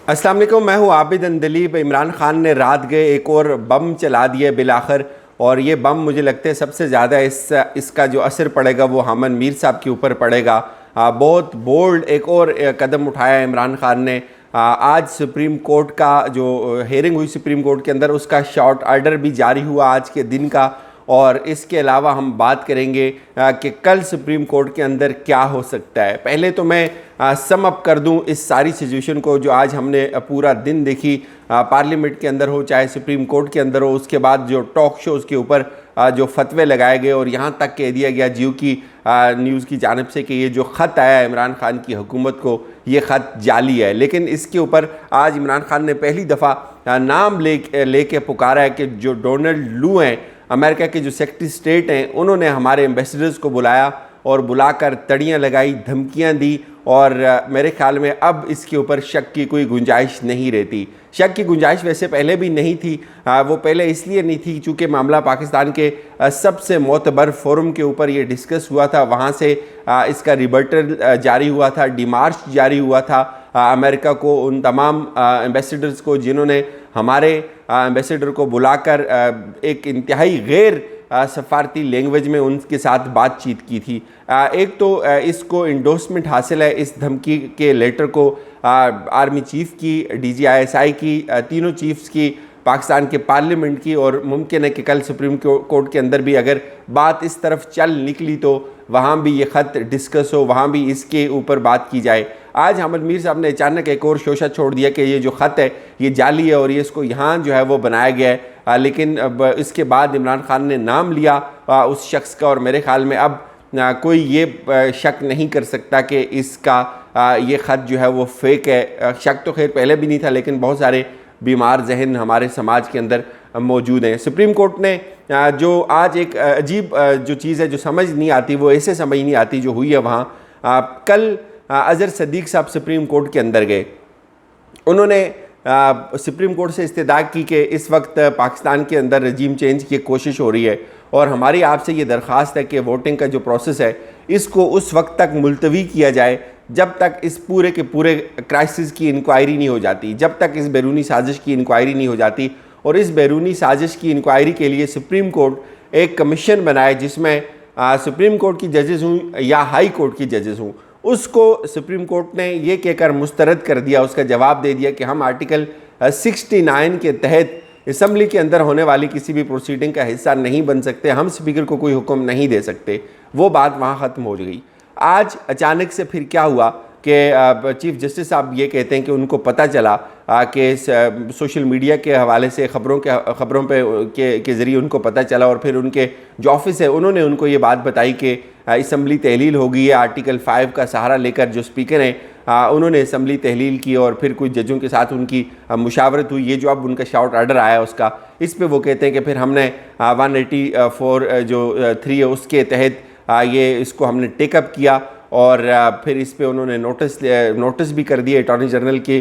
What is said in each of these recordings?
अस्सलाम वालेकुम, मैं हूँ आबिद अंदलीब। इमरान खान ने रात गए एक और बम चला दिया बिलाखिर, और ये बम मुझे लगता है सबसे ज़्यादा इसका जो असर पड़ेगा वो हामद मीर साहब के ऊपर पड़ेगा। बहुत बोल्ड एक और कदम उठाया इमरान खान ने। आज सुप्रीम कोर्ट का जो हेयरिंग हुई सुप्रीम कोर्ट के अंदर, उसका शॉर्ट ऑर्डर भी जारी हुआ आज के दिन का। और इसके अलावा हम बात करेंगे कि कल सुप्रीम कोर्ट के अंदर क्या हो सकता है। पहले तो मैं सम अप कर दूं इस सारी सिचुएशन को जो आज हमने पूरा दिन देखी, पार्लियामेंट के अंदर हो चाहे सुप्रीम कोर्ट के अंदर हो। उसके बाद जो टॉक शोज़ के ऊपर जो फतवे लगाए गए, और यहाँ तक कह दिया गया जियो की न्यूज़ की जानिब से कि ये जो ख़त आया इमरान खान की हुकूमत को, ये ख़त जाली है। लेकिन इसके ऊपर आज इमरान खान ने पहली दफ़ा नाम लेके पुकारा है कि जो डोनाल्ड लू हैं, अमेरिका के जो सेक्रेटरी स्टेट हैं, उन्होंने हमारे एम्बेसडर्स को बुलाया और बुलाकर तड़ियाँ लगाई, धमकियाँ दी। और मेरे ख्याल में अब इसके ऊपर शक की कोई गुंजाइश नहीं रहती। शक की गुंजाइश वैसे पहले भी नहीं थी। वो पहले इसलिए नहीं थी चूँकि मामला पाकिस्तान के सबसे मोतबर फोरम के ऊपर ये डिस्कस हुआ था, वहाँ से इसका रिबर्टल जारी हुआ था, डिमार्च जारी हुआ था अमेरिका को, उन तमाम एम्बेसडर्स को जिन्होंने हमारे एम्बेसडर को बुलाकर एक इंतहाई गैर सफारती लैंग्वेज में उनके साथ बातचीत की थी। एक तो इसको इंडोर्समेंट हासिल है इस धमकी के लेटर को आर्मी चीफ़ की, DGISI की, तीनों चीफ्स की, पाकिस्तान के पार्लियामेंट की। और मुमकिन है कि कल सुप्रीम कोर्ट के अंदर भी अगर बात इस तरफ चल निकली तो वहाँ भी ये ख़त डिस्कस हो, वहाँ भी इसके ऊपर बात की जाए। आज हामद मीर साहब ने अचानक एक और शोशा छोड़ दिया कि ये जो ख़त है ये जाली है और ये इसको यहाँ जो है वो बनाया गया है। लेकिन अब इसके बाद इमरान खान ने नाम लिया उस शख्स का, और मेरे ख़्याल में अब कोई ये शक नहीं कर सकता कि इसका ये ख़त जो है वो फेक है। शक तो खैर पहले भी नहीं था, लेकिन बहुत सारे बीमार जहन हमारे समाज के अंदर मौजूद हैं। सुप्रीम कोर्ट ने जो आज एक अजीब जो चीज़ है जो समझ नहीं आती, वो ऐसे समझ नहीं आती जो हुई है वहाँ। कल अज़हर सदीक़ साहब सुप्रीम कोर्ट के अंदर गए। उन्होंने सुप्रीम कोर्ट से इस्तदा की कि इस वक्त पाकिस्तान के अंदर रजीम चेंज की कोशिश हो रही है, और हमारी आपसे ये दरख्वास्त है कि वोटिंग का जो प्रोसेस है इसको उस वक्त तक मुलतवी किया जाए जब तक इस पूरे के पूरे क्राइसिस की इंक्वायरी नहीं हो जाती, जब तक इस बैरूनी साजिश की इंक्वायरी नहीं हो जाती। और इस बैरूनी साजिश की इंक्वायरी के लिए सुप्रीम कोर्ट एक कमीशन बनाए जिसमें सुप्रीम कोर्ट की जजेस हों या हाई कोर्ट की जजेस हों। उसको सुप्रीम कोर्ट ने ये कहकर मुस्तरद कर दिया, उसका जवाब दे दिया कि हम आर्टिकल 69 के तहत असम्बली के अंदर होने वाली किसी भी प्रोसीडिंग का हिस्सा नहीं बन सकते, हम स्पीकर को कोई हुक्म नहीं दे सकते। वो बात वहाँ ख़त्म हो गई। आज अचानक से फिर क्या हुआ कि चीफ़ जस्टिस साहब ये कहते हैं कि उनको पता चला कि सोशल मीडिया के हवाले से खबरों के ज़रिए उनको पता चला, और फिर उनके जो ऑफिस है उन्होंने उनको ये बात बताई कि असम्बली तहलील हो गई है। आर्टिकल 5 का सहारा लेकर जो स्पीकर हैं उन्होंने असम्बली तहलील की, और फिर कुछ जजों के साथ उनकी मुशावरत हुई। ये जो अब उनका शॉर्ट ऑर्डर आया उसका, इस पे वो कहते हैं कि फिर हमने 184 जो 3 है उसके तहत ये इसको हमने टेकअप किया, और फिर इस पे उन्होंने नोटिस भी कर दिया। अटॉर्नी जनरल के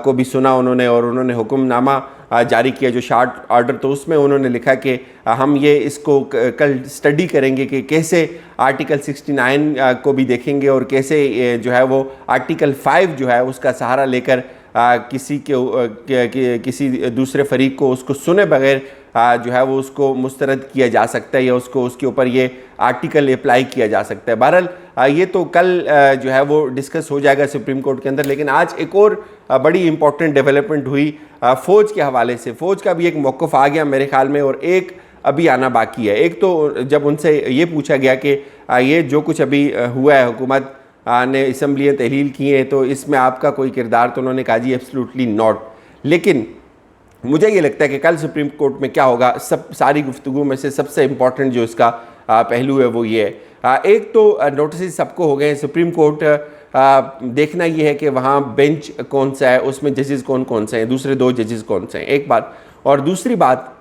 को भी सुना उन्होंने, और उन्होंने हुक्मनामा जारी किया जो शॉर्ट ऑर्डर। तो उसमें उन्होंने लिखा कि हम ये इसको कल स्टडी करेंगे कि कैसे आर्टिकल 69 को भी देखेंगे, और कैसे जो है वो आर्टिकल 5 जो है उसका सहारा लेकर किसी दूसरे फरीक को उसको सुने बगैर जो है वो उसको मुस्तरद किया जा सकता है, या उसको उसके ऊपर ये आर्टिकल अप्लाई किया जा सकता है। बहरहाल ये तो कल जो है वो डिस्कस हो जाएगा सुप्रीम कोर्ट के अंदर। लेकिन आज एक और बड़ी इंपॉर्टेंट डेवलपमेंट हुई फ़ौज के हवाले से। फ़ौज का भी एक मौक़िफ़ आ गया मेरे ख़्याल में, और एक अभी आना बाकी है। एक तो जब उनसे ये पूछा गया कि ये जो कुछ अभी हुआ है, हुकूमत ने असम्बलियाँ तहलील की हैं, तो इसमें आपका कोई किरदार, तो उन्होंने कहा जी एब्सोल्युटली नॉट। लेकिन मुझे ये लगता है कि कल सुप्रीम कोर्ट में क्या होगा, सारी गुफ्तगू में से सबसे इम्पॉर्टेंट जो इसका पहलू है वो ये है। एक तो नोटिस सबको हो गए हैं। सुप्रीम कोर्ट देखना ये है कि वहाँ बेंच कौन सा है, उसमें जजेस कौन कौन से हैं, दूसरे 2 जजेस कौन से हैं, एक बात। और दूसरी बात,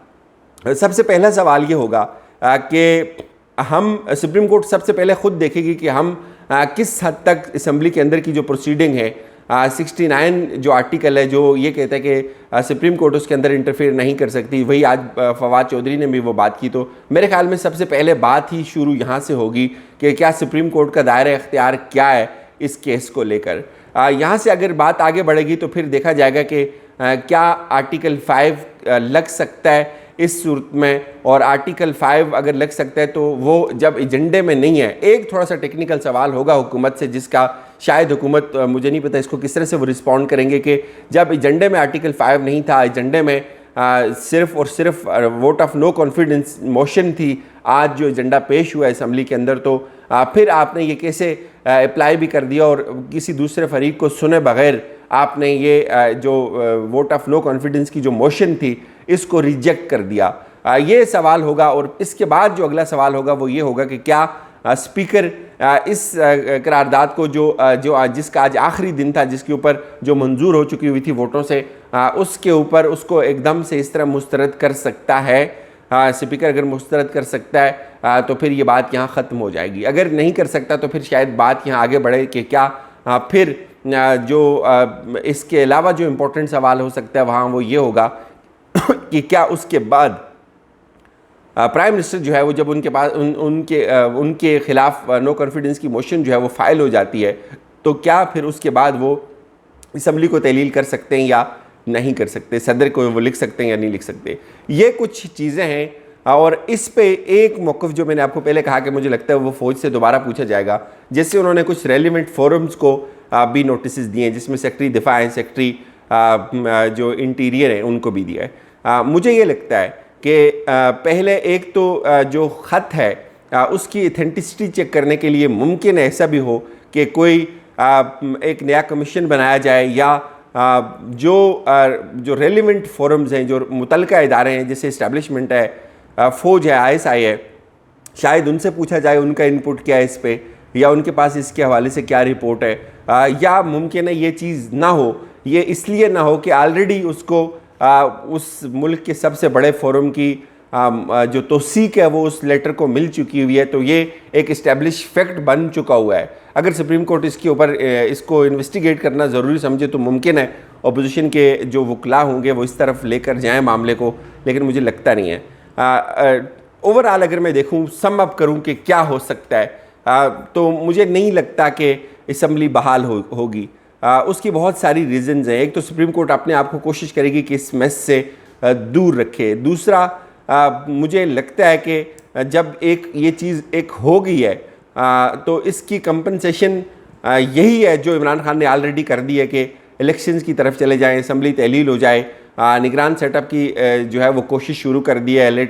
सबसे पहला सवाल ये होगा कि हम सुप्रीम कोर्ट सबसे पहले ख़ुद देखेगी कि हम किस हद तक असम्बली के अंदर की जो प्रोसीडिंग है 69 जो आर्टिकल है जो ये कहता है कि सुप्रीम कोर्ट उसके अंदर इंटरफेयर नहीं कर सकती। वही आज फवाद चौधरी ने भी वो बात की। तो मेरे ख्याल में सबसे पहले बात ही शुरू यहाँ से होगी कि क्या सुप्रीम कोर्ट का दायरा इख्तियार क्या है इस केस को लेकर। यहाँ से अगर बात आगे बढ़ेगी तो फिर देखा जाएगा कि क्या आर्टिकल 5 लग सकता है इस सूरत में, और आर्टिकल 5 अगर लग सकता है तो वो जब एजेंडे में नहीं है। एक थोड़ा सा टेक्निकल सवाल होगा हुकूमत से, जिसका शायद हुकूमत, मुझे नहीं पता इसको किस तरह से वो रिस्पॉन्ड करेंगे, कि जब एजेंडे में आर्टिकल 5 नहीं था, एजेंडे में सिर्फ और सिर्फ vote of no confidence motion थी, आज जो एजेंडा पेश हुआ है असम्बली के अंदर, तो फिर आपने ये कैसे अप्लाई भी कर दिया और किसी दूसरे फरीक को सुने बगैर आपने ये जो वोट ऑफ नो कॉन्फिडेंस की जो मोशन थी इसको रिजेक्ट कर दिया। ये सवाल होगा। और इसके बाद जो अगला सवाल होगा वो ये होगा कि क्या स्पीकर इस करारदाद को जिसका आज आखिरी दिन था, जिसके ऊपर जो मंजूर हो चुकी हुई थी वोटों से, उसके ऊपर उसको एकदम से इस तरह मुस्तरद कर सकता है। स्पीकर अगर मुस्तरद कर सकता है तो फिर ये बात यहाँ ख़त्म हो जाएगी। अगर नहीं कर सकता तो फिर शायद बात यहाँ आगे बढ़े कि क्या फिर जो इसके अलावा जो इम्पोर्टेंट सवाल हो सकता है वहाँ वो ये होगा कि क्या उसके बाद प्राइम मिनिस्टर जो है वो जब उनके पास उनके खिलाफ नो कॉन्फिडेंस की मोशन जो है वो फाइल हो जाती है, तो क्या फिर उसके बाद वो असम्बली को तहलील कर सकते हैं या नहीं कर सकते, सदर को वो लिख सकते हैं या नहीं लिख सकते। ये कुछ चीज़ें हैं। और इस पे एक मौक़िफ़ जो मैंने आपको पहले कहा कि मुझे लगता है वो फ़ौज से दोबारा पूछा जाएगा, जैसे उन्होंने कुछ रेलिवेंट फोरम्स को भी नोटिस दिए हैं, जिसमें सेक्रेटरी दिफा हैं, सेक्रेटरी जो इंटीरियर हैं उनको भी दिया है। मुझे ये लगता है कि पहले एक तो जो ख़त है उसकी एथेंटिसिटी चेक करने के लिए मुमकिन ऐसा भी हो कि कोई एक नया कमीशन बनाया जाए, या जो रेलिवेंट फोरम्स हैं, जो मुतलका इदारे हैं, जैसे इस्टेब्लिशमेंट है, फ़ौज है, ISI है, शायद उनसे पूछा जाए उनका इनपुट क्या है इस पर, या उनके पास इसके हवाले से क्या रिपोर्ट है। या मुमकिन है ये चीज़ ना हो, ये इसलिए ना हो कि ऑलरेडी उसको उस मुल्क के सबसे बड़े फोरम की जो तौसीक है वो उस लेटर को मिल चुकी हुई है, तो ये एक इस्टेब्लिश फैक्ट बन चुका हुआ है। अगर सुप्रीम कोर्ट इसके ऊपर इसको इन्वेस्टिगेट करना ज़रूरी समझे तो मुमकिन है अपोजिशन के जो वकला होंगे वो इस तरफ लेकर जाएं मामले को, लेकिन मुझे लगता नहीं है। ओवरऑल अगर मैं देखूं, सम अप करूं कि क्या हो सकता है, तो मुझे नहीं लगता कि असम्बली बहाल होगी। उसकी बहुत सारी रीज़न्स हैं। एक तो सुप्रीम कोर्ट अपने आप को कोशिश करेगी कि इस मैस से दूर रखे। दूसरा, मुझे लगता है कि जब ये चीज़ एक हो गई है तो इसकी कंपनसेशन यही है जो इमरान खान ने ऑलरेडी कर दी है कि इलेक्शंस की तरफ चले जाएं, असम्बली तहलील हो जाए। निगरान सेटअप की जो है वो कोशिश शुरू कर दी है,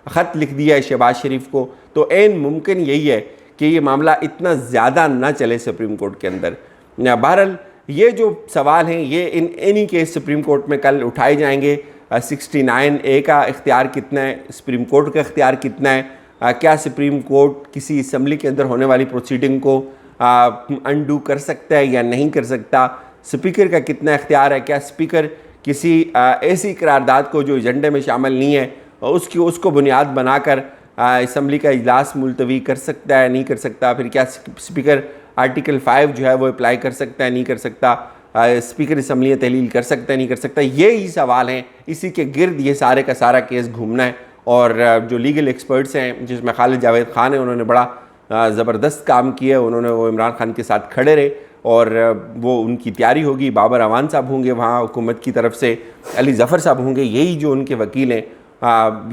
ख़त लिख दिया है शहबाज शरीफ को। तो ऐन मुमकिन यही है कि ये मामला इतना ज़्यादा ना चले सुप्रीम कोर्ट के अंदर। बहरहाल ये जो सवाल हैं ये in any case supreme court में कल उठाए जाएंगे। 69A का इख्तियार कितना है, सुप्रीम कोर्ट का इख्तियार कितना है, क्या सुप्रीम कोर्ट किसी असम्बली के अंदर होने वाली प्रोसीडिंग को अनडू कर सकता है या नहीं कर सकता, स्पीकर का कितना इख्तियार है, क्या स्पीकर किसी ऐसी करारदाद को जो एजेंडे में शामिल नहीं है उसको बुनियाद बनाकर असम्बली का इजलास मुलतवी कर सकता है, नहीं कर सकता, फिर क्या स्पीकर आर्टिकल 5 जो है वो अप्लाई कर सकता है, नहीं कर सकता, स्पीकर असम्बलियाँ तहलील कर सकता है, नहीं कर सकता। ये ही सवाल हैं, इसी के गिर्द ये सारे का सारा केस घूमना है। और जो लीगल एक्सपर्ट्स हैं जिसमें खालिद जावेद खान है, उन्होंने बड़ा ज़बरदस्त काम किया। उन्होंने वो इमरान खान के साथ खड़े रहे और वो उनकी तैयारी होगी। बाबर अवान साहब होंगे वहाँ हुकूमत की तरफ से, अली ज़फ़र साहब होंगे, यही जो उनके वकील हैं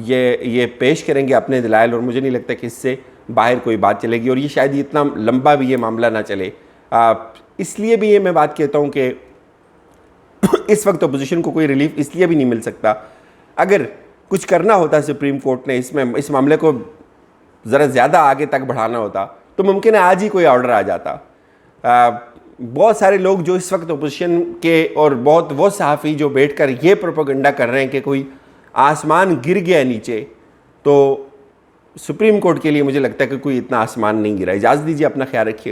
ये पेश करेंगे अपने दलाइल, और मुझे नहीं लगता कि इससे बाहर कोई बात चलेगी। और ये शायद इतना लंबा भी ये मामला ना चले। इसलिए भी ये मैं बात कहता हूँ कि इस वक्त अपोजिशन को कोई रिलीफ इसलिए भी नहीं मिल सकता। अगर कुछ करना होता सुप्रीम कोर्ट ने इस मामले को ज़रा ज़्यादा आगे तक बढ़ाना होता तो मुमकिन है आज ही कोई ऑर्डर आ जाता। बहुत सारे लोग जो इस वक्त अपोजिशन के, और बहुत वो सहाफ़ी जो बैठ कर ये प्रोपेगेंडा कर रहे हैं कि कोई आसमान गिर गया नीचे, तो सुप्रीम कोर्ट के लिए मुझे लगता है कि कोई इतना आसमान नहीं गिरा। इजाज़त दीजिए, अपना ख्याल रखिएगा।